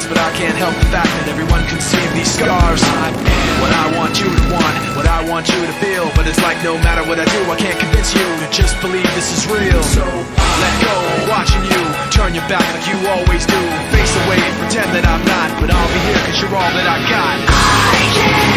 but I can't help the fact that everyone can see these scars. I am what I want you to want, what I want you to feel. But it's like no matter what I do, I can't convince you to just believe this is real. So let go, watching you turn your back like you always do. Face away and pretend that I'm not, but I'll be here cause you're all that I got. I can't